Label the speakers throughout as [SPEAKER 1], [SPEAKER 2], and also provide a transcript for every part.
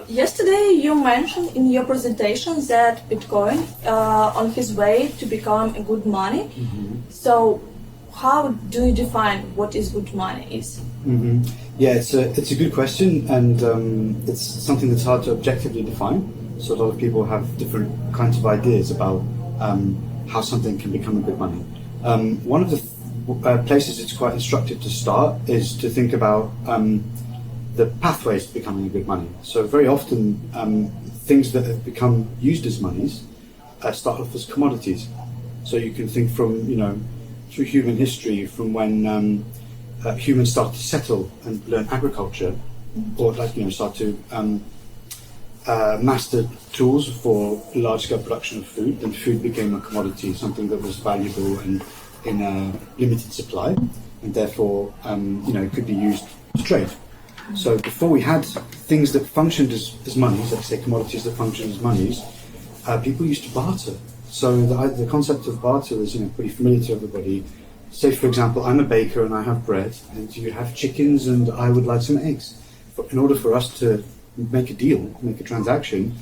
[SPEAKER 1] Yesterday you mentioned in your presentation that Bitcoin on his way to become a good money.
[SPEAKER 2] Mm-hmm.
[SPEAKER 1] So how do you define what is good money is?
[SPEAKER 2] Mm-hmm. Yeah, it's a good question, and it's something that's hard to objectively define. So a lot of people have different kinds of ideas about how something can become a good money. One of the places it's quite instructive to start is to think about the pathways to becoming a good money. So very often things that have become used as monies start off as commodities. So you can think from, through human history, from when humans start to settle and learn agriculture, or start to master tools for large-scale production of food, then food became a commodity, something that was valuable and in a limited supply, and therefore it could be used to trade. So before we had things that functioned as monies, let's say commodities that functioned as monies, people used to barter. So the concept of barter is pretty familiar to everybody. Say, for example, I'm a baker and I have bread, and you have chickens and I would like some eggs. But in order for us to make a deal, make a transaction,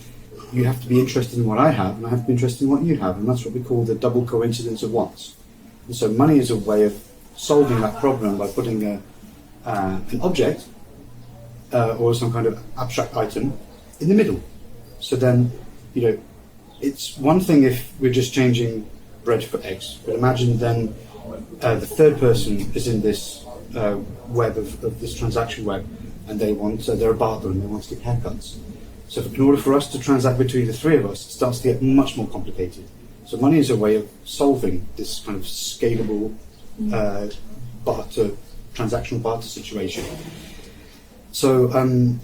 [SPEAKER 2] you have to be interested in what I have and I have to be interested in what you have, and that's what we call the double coincidence of wants. And so money is a way of solving that problem by putting an object or some kind of abstract item in the middle. So then, it's one thing if we're just changing bread for eggs, but imagine then the third person is in this web of this transaction web, and they're a barber and they want to get haircuts. So in order for us to transact between the three of us, it starts to get much more complicated. So money is a way of solving this kind of scalable transactional barter situation. So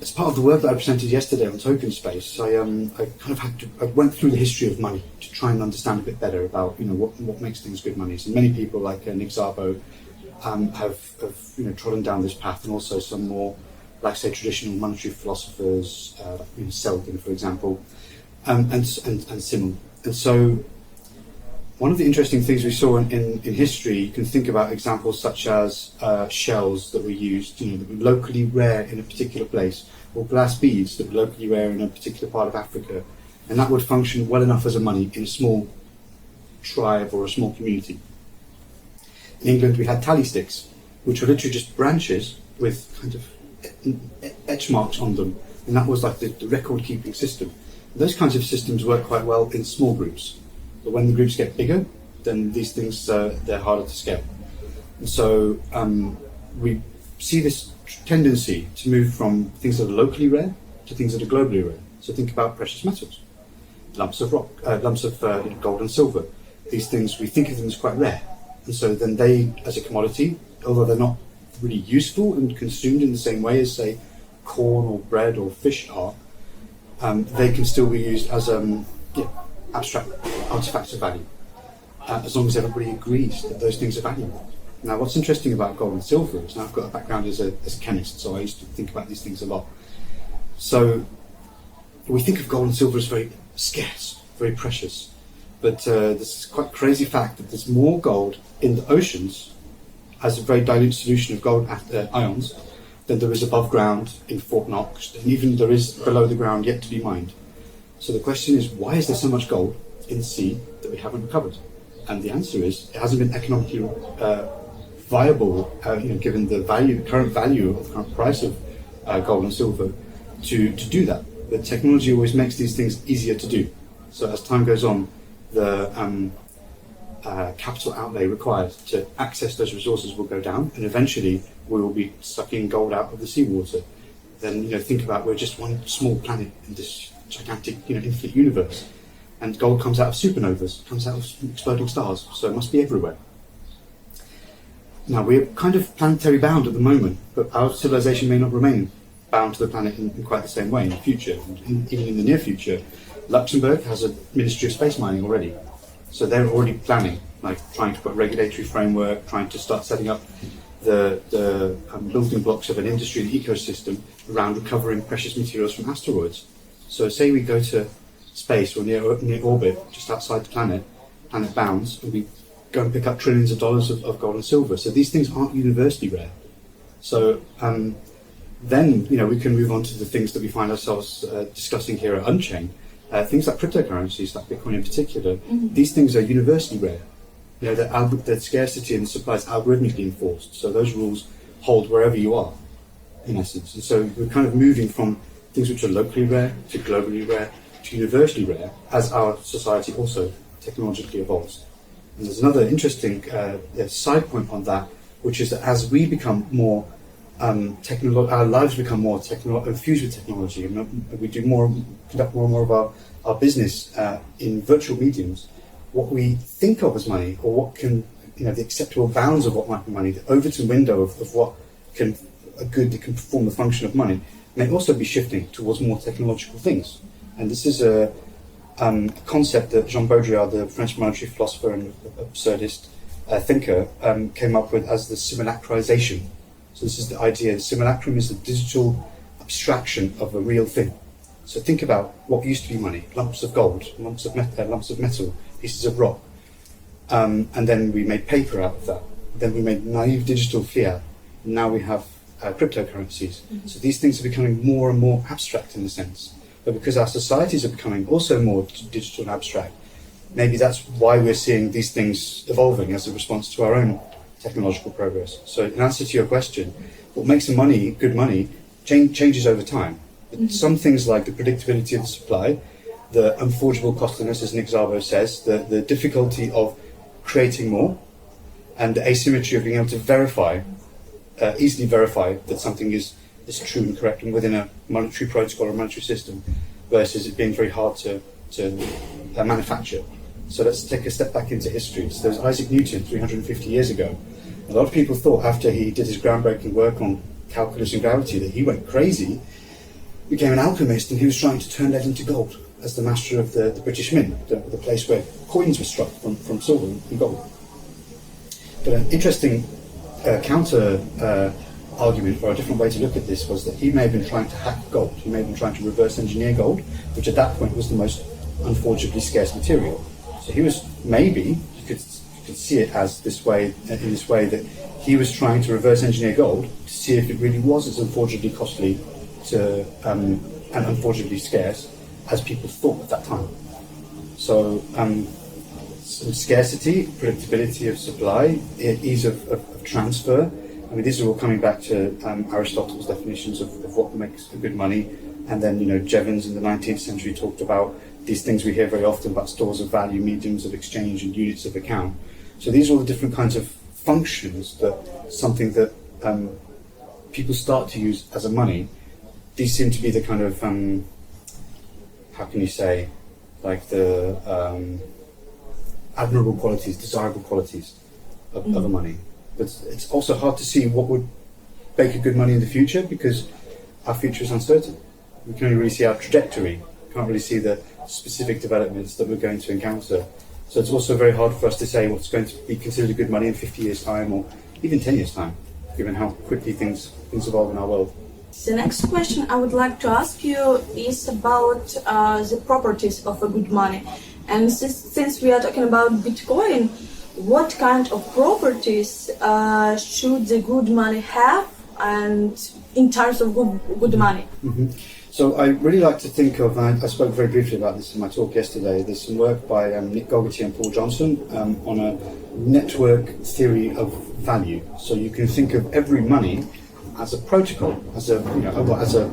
[SPEAKER 2] as part of the work that I presented yesterday on token space, I went through the history of money to try and understand a bit better about what makes things good monies. And many people like Nick Szabo have trodden down this path, and also some more, like say, traditional monetary philosophers, like Selgin, for example, and Simmel. And so one of the interesting things we saw in history, you can think about examples such as shells that were used, that were locally rare in a particular place, or glass beads that were locally rare in a particular part of Africa, and that would function well enough as a money in a small tribe or a small community. In England, we had tally sticks, which were literally just branches with kind of etch marks on them, and that was like the record-keeping system. Those kinds of systems work quite well in small groups. But when the groups get bigger, then these things, they're harder to scale. And so we see this tendency to move from things that are locally rare to things that are globally rare. So think about precious metals, lumps of rock, gold and silver. These things, we think of them as quite rare. And so then they, as a commodity, although they're not really useful and consumed in the same way as, say, corn or bread or fish are, they can still be used as abstract artifacts of value, as long as everybody agrees that those things are valuable. Now, what's interesting about gold and silver is, now I've got a background as a chemist, so I used to think about these things a lot. So we think of gold and silver as very scarce, very precious, but this is quite a crazy fact that there's more gold in the oceans as a very dilute solution of gold ions than there is above ground in Fort Knox, and even there is below the ground yet to be mined. So the question is, why is there so much gold in the sea that we haven't recovered? And the answer is, it hasn't been economically viable, given the current value of the current price of gold and silver, to do that. But technology always makes these things easier to do. So as time goes on, the capital outlay required to access those resources will go down, and eventually we will be sucking gold out of the seawater. Then think about, we're just one small planet in this gigantic, infinite universe, and gold comes out of supernovas, comes out of exploding stars, so it must be everywhere. Now, we're kind of planetary bound at the moment, but our civilization may not remain bound to the planet in quite the same way in the future. Even in the near future, Luxembourg has a Ministry of Space Mining already, so they're already planning, like trying to put regulatory framework, trying to start setting up the building blocks of an industry and ecosystem around recovering precious materials from asteroids. So say we go to space or near orbit, just outside the planet bounds, and we go and pick up trillions of dollars of gold and silver. So these things aren't universally rare. So then we can move on to the things that we find ourselves discussing here at UNCHAIN. Things like cryptocurrencies, like Bitcoin in particular. These things are universally rare. The scarcity and the supply is algorithmically enforced, so those rules hold wherever you are, in essence. And so we're kind of moving from things which are locally rare to globally rare to universally rare as our society also technologically evolves. And there's another interesting side point on that, which is that as we become more our lives become more infused with technology, and we conduct more and more of our business in virtual mediums. What we think of as money, or what can, the acceptable bounds of what might be money, the Overton window of what a good that can perform the function of money, may also be shifting towards more technological things. And this is a concept that Jean Baudrillard, the French monetary philosopher and absurdist thinker, came up with as the simulacrization. So this is the idea. The simulacrum is the digital abstraction of a real thing. So think about what used to be money: lumps of gold, lumps of metal, pieces of rock. And then we made paper out of that. Then we made naive digital fiat. And now we have cryptocurrencies. So these things are becoming more and more abstract in a sense. But because our societies are becoming also more digital and abstract, maybe that's why we're seeing these things evolving as a response to our own technological progress. So in answer to your question, what makes good money changes over time. Some things like the predictability of the supply, the unforgeable costliness, as Nick Szabo says, the difficulty of creating more, and the asymmetry of being able to easily verify that something is true and correct and within a monetary protocol or monetary system, versus it being very hard to manufacture. So let's take a step back into history. So there's Isaac Newton 350 years ago. A lot of people thought after he did his groundbreaking work on calculus and gravity that he went crazy, became an alchemist, and he was trying to turn lead into gold as the master of the British Mint, the place where coins were struck from silver and gold. But an interesting counter argument, or a different way to look at this, was that he may have been trying to hack gold. He may have been trying to reverse engineer gold, which at that point was the most unforgeably scarce material. So he was, maybe, you could see it as this way, in this way, that he was trying to reverse engineer gold to see if it really was as unforgeably costly and unforgeably scarce as people thought at that time. So some scarcity, predictability of supply, ease of transfer. I mean, these are all coming back to Aristotle's definitions of what makes a good money. And then, Jevons in the 19th century talked about these things we hear very often about stores of value, mediums of exchange, and units of account. So these are all the different kinds of functions something that people start to use as a money. These seem to be the kind of, how can you say, like the admirable qualities, desirable qualities of a money. But it's also hard to see what would make a good money in the future, because our future is uncertain. We can only really see our trajectory. We can't really see the specific developments that we're going to encounter. So it's also very hard for us to say what's going to be considered a good money in 50 years' time, or even 10 years' time, given how quickly things evolve in our world.
[SPEAKER 1] The next question I would like to ask you is about the properties of a good money. And since we are talking about Bitcoin, what kind of properties should the good money have, and in terms of good money?
[SPEAKER 2] Mm-hmm. So I really like to think of, and I spoke very briefly about this in my talk yesterday, there's some work by Nick Gogarty and Paul Johnson on a network theory of value. So you can think of every money as a protocol, as a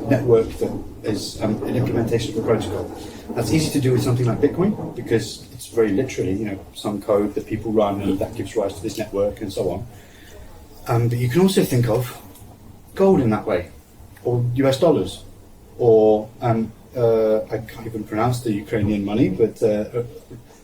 [SPEAKER 2] network that is an implementation of a protocol. That's easy to do with something like Bitcoin, because it's very literally, some code that people run, and that gives rise to this network and so on. But you can also think of gold in that way, or US dollars, or I can't even pronounce the Ukrainian money, but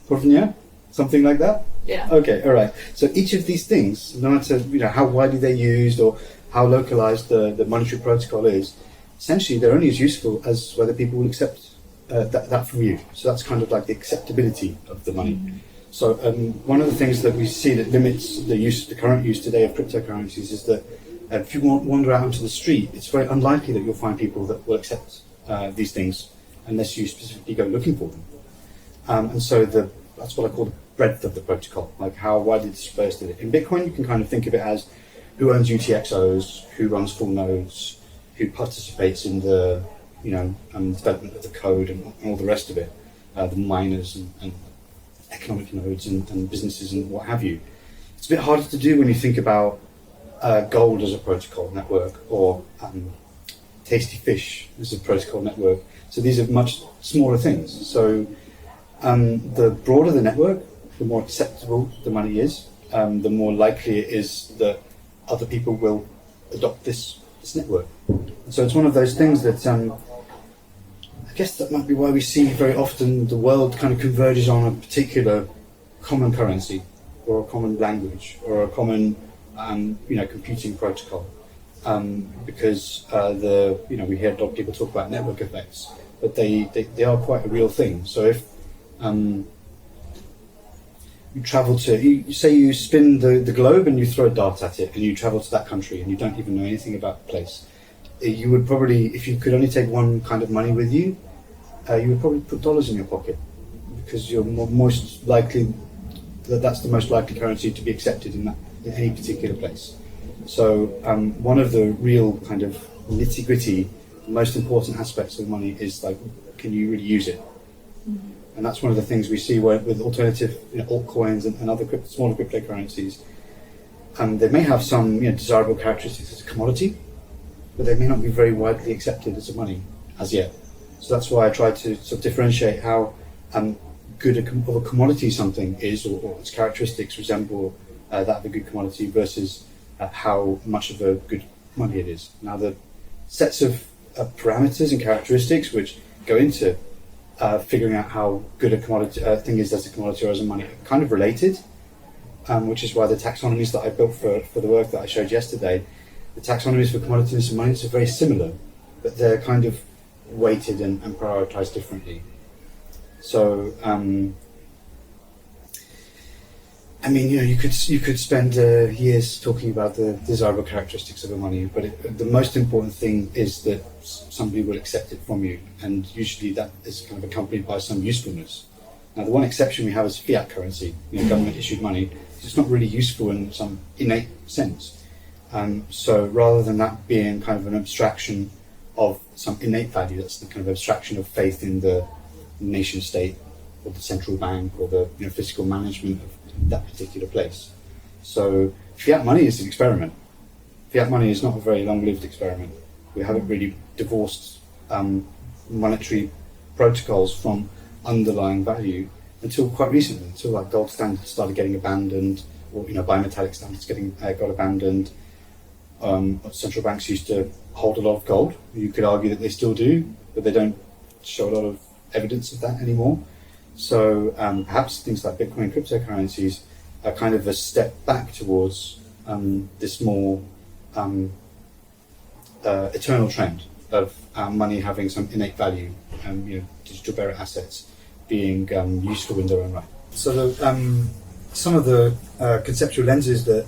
[SPEAKER 2] hryvnia, something like that.
[SPEAKER 1] Yeah. Okay.
[SPEAKER 2] All right. So each of these things, no matter how widely they're used or how localized the monetary protocol is, essentially they're only as useful as whether people will accept that from you. So that's kind of like the acceptability of the money. Mm-hmm. So one of the things that we see that limits the current use today of cryptocurrencies is that if you wander out onto the street, it's very unlikely that you'll find people that will accept these things unless you specifically go looking for them. And so that's what I call the breadth of the protocol, like how widely dispersed it is. In Bitcoin, you can kind of think of it as who owns UTXOs, who runs full nodes, who participates in the development of the code and all the rest of it, the miners and economic nodes and businesses and what have you. It's a bit harder to do when you think about gold as a protocol network or tasty fish as a protocol network. So these are much smaller things. So the broader the network, the more acceptable the money is, the more likely it is that other people will adopt this network. So it's one of those things that I guess that might be why we see very often the world kind of converges on a particular common currency or a common language or a common computing protocol. Because we hear a lot of people talk about network effects, but they are quite a real thing. So if you travel you say you spin the globe and you throw a dart at it and you travel to that country and you don't even know anything about the place, you would probably, if you could only take one kind of money with you, you would probably put dollars in your pocket because you're most likely that's the most likely currency to be accepted in any particular place. So one of the real kind of nitty-gritty, most important aspects of money is like, can you really use it? Mm-hmm. And that's one of the things we see with alternative altcoins and other smaller cryptocurrencies. They may have some desirable characteristics as a commodity, but they may not be very widely accepted as a money as yet. So that's why I try to sort of differentiate how good of a commodity something is, or its characteristics resemble that of a good commodity versus how much of a good money it is. Now, the sets of parameters and characteristics which go into figuring out how good a commodity thing is as a commodity or as a money are kind of related, which is why the taxonomies that I built for the work that I showed yesterday, the taxonomies for commodities and monies are very similar, but they're kind of weighted and prioritized differently. So, you could spend years talking about the desirable characteristics of a money, but the most important thing is that somebody will accept it from you, and usually that is kind of accompanied by some usefulness. Now, the one exception we have is fiat currency, government-issued money. It's not really useful in some innate sense. So rather than that being kind of an abstraction of some innate value, that's the kind of abstraction of faith in the nation state or the central bank or the fiscal management of that particular place. So fiat money is an experiment. Fiat money is not a very long-lived experiment. We haven't really divorced monetary protocols from underlying value until quite recently, until like gold standards started getting abandoned, or bimetallic standards got abandoned. Central banks used to hold a lot of gold. You could argue that they still do, but they don't show a lot of evidence of that anymore. So perhaps things like Bitcoin cryptocurrencies are kind of a step back towards this more eternal trend of money having some innate value, digital bearer assets being useful in their own right. So some of the conceptual lenses that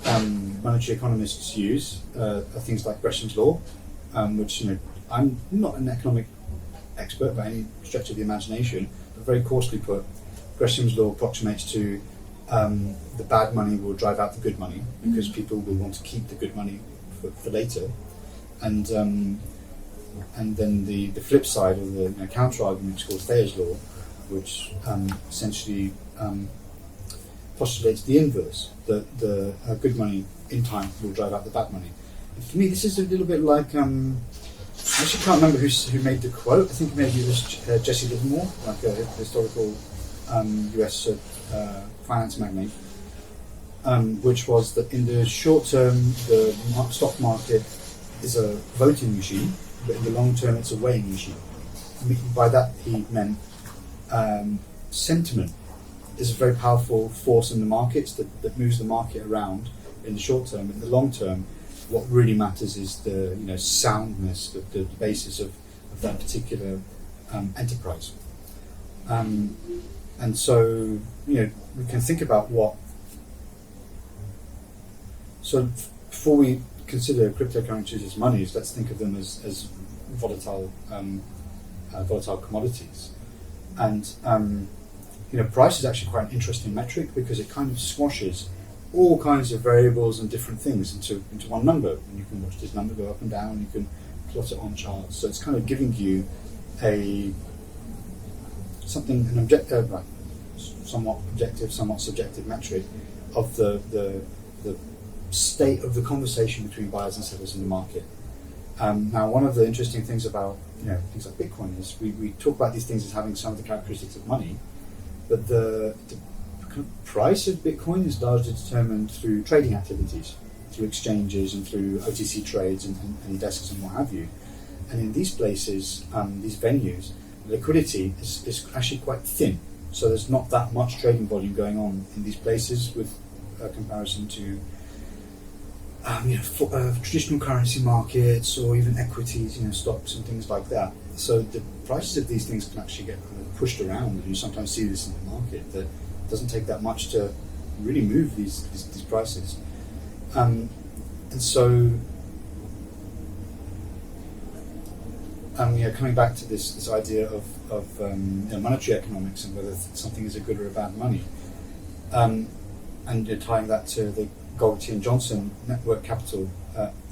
[SPEAKER 2] monetary economists use are things like Gresham's law, which I'm not an economic expert by any stretch of the imagination, but very coarsely put, Gresham's law approximates to the bad money will drive out the good money because people will want to keep the good money for later, and then the flip side of the counter argument is called Thayer's law, which essentially postulates the inverse, that the good money in time will drive out the bad money. And for me, this is a little bit like I actually can't remember who made the quote. I think maybe it was Jesse Livermore, like a historical US finance magnate, which was that in the short term, the stock market is a voting machine, but in the long term, it's a weighing machine. By that, he meant sentiment is a very powerful force in the markets that moves the market around in the short term. In the long term, what really matters is the soundness, the basis of that particular enterprise. And so we can think about what. So before we consider cryptocurrencies as monies, let's think of them as volatile commodities. And price is actually quite an interesting metric because it kind of squashes all kinds of variables and different things into one number, and you can watch this number go up and down. You can plot it on charts. So it's kind of giving you somewhat objective, somewhat subjective metric of the state of the conversation between buyers and sellers in the market. Now, one of the interesting things about things like Bitcoin is we talk about these things as having some of the characteristics of money, but the kind of price of Bitcoin is largely determined through trading activities, through exchanges and through OTC trades and desks and what have you. And in these places, these venues, liquidity is actually quite thin. So there's not that much trading volume going on in these places with comparison to traditional currency markets or even equities, stocks and things like that. So the prices of these things can actually get kind of pushed around, and you sometimes see this in the market, that it doesn't take that much to really move these prices. And so coming back to this idea of monetary economics and whether something is a good or a bad money, and tying that to the Golgi and Johnson network capital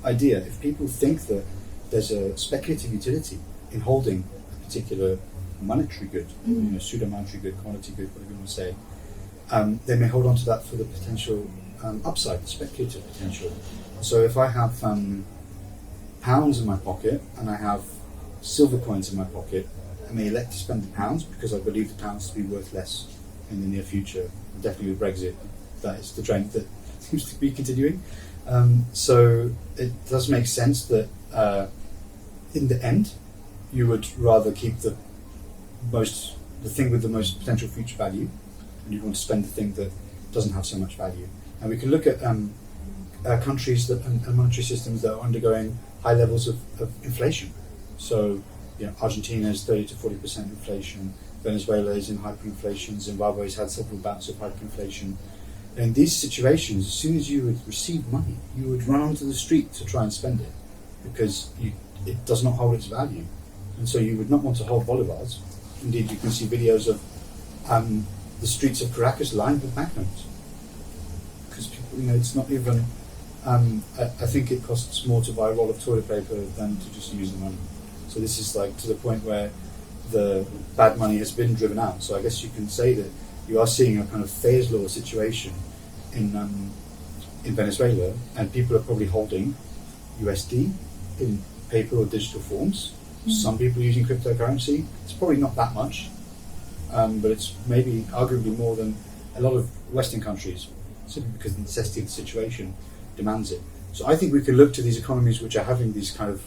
[SPEAKER 2] idea. If people think that there's a speculative utility in holding a particular monetary good, pseudo-monetary good, commodity good, whatever you want to say, they may hold on to that for the potential upside, the speculative potential. So if I have pounds in my pocket and I have silver coins in my pocket, I may elect to spend the pounds because I believe the pounds to be worth less in the near future. Definitely with Brexit, that is the trend that seems to be continuing. So it does make sense that in the end, you would rather keep the thing with the most potential future value, and you'd want to spend the thing that doesn't have so much value. And we can look at countries and monetary systems that are undergoing high levels of inflation. So, Argentina is 30 to 40% inflation. Venezuela is in hyperinflation. Zimbabwe's had several bouts of hyperinflation. In these situations, as soon as you would receive money, you would run onto the street to try and spend it because it does not hold its value. And so you would not want to hold bolivars. Indeed, you can see videos of the streets of Caracas lined with banknotes. Because people, it's not even... I think it costs more to buy a roll of toilet paper than to just use the money. So this is like to the point where the bad money has been driven out. So I guess you can say that you are seeing a kind of phase law situation in Venezuela, and people are probably holding USD in paper or digital forms. Mm-hmm. Some people are using cryptocurrency. It's probably not that much, but it's maybe arguably more than a lot of Western countries, simply because the necessity of the situation demands it. So I think we could look to these economies which are having these kind of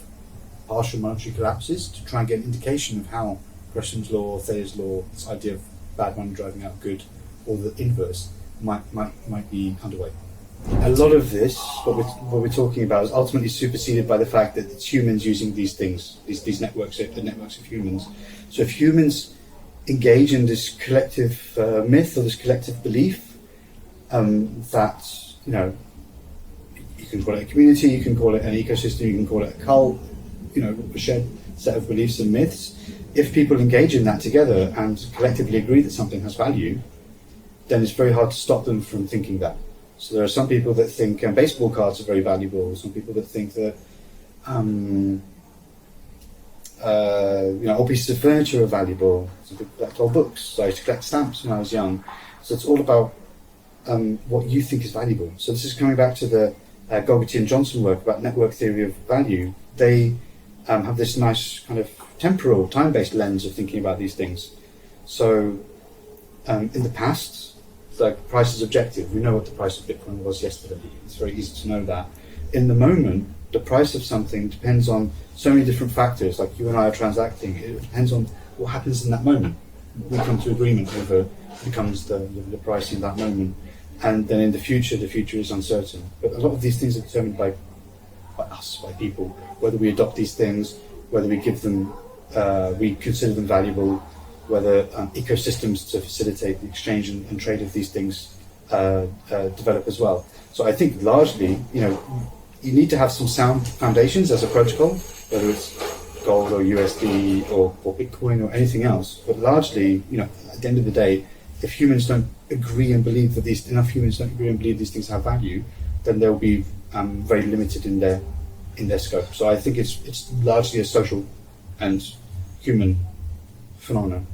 [SPEAKER 2] partial monetary collapses to try and get an indication of how Gresham's law or Thayer's law, this idea of bad money driving out good, or the inverse, might be underway. A lot of this, what we're talking about, is ultimately superseded by the fact that it's humans using these things, these networks, the networks of humans. So if humans engage in this collective myth or this collective belief that, you can call it a community, you can call it an ecosystem, you can call it a cult, a shared set of beliefs and myths. If people engage in that together and collectively agree that something has value, then it's very hard to stop them from thinking that. So there are some people that think baseball cards are very valuable, some people that think that all pieces of furniture are valuable, some people collect old books. So I used to collect stamps when I was young. So it's all about what you think is valuable. So this is coming back to the Golgi and Johnson work about network theory of value. They have this nice kind of temporal, time-based lens of thinking about these things. So in the past, the price is objective. We know what the price of Bitcoin was yesterday. It's very easy to know that. In the moment, the price of something depends on so many different factors, like you and I are transacting. It depends on what happens in that moment. We come to agreement whether it becomes the price in that moment. And then in the future is uncertain. But a lot of these things are determined by us, by people, whether we adopt these things, whether we give them, we consider them valuable, whether ecosystems to facilitate the exchange and trade of these things develop as well. So I think largely, you need to have some sound foundations as a protocol, whether it's gold or USD or Bitcoin or anything else. But largely, at the end of the day, if humans don't agree and believe that enough humans don't agree and believe these things have value, then they'll be very limited in their in their scope. So I think it's largely a social and human phenomenon.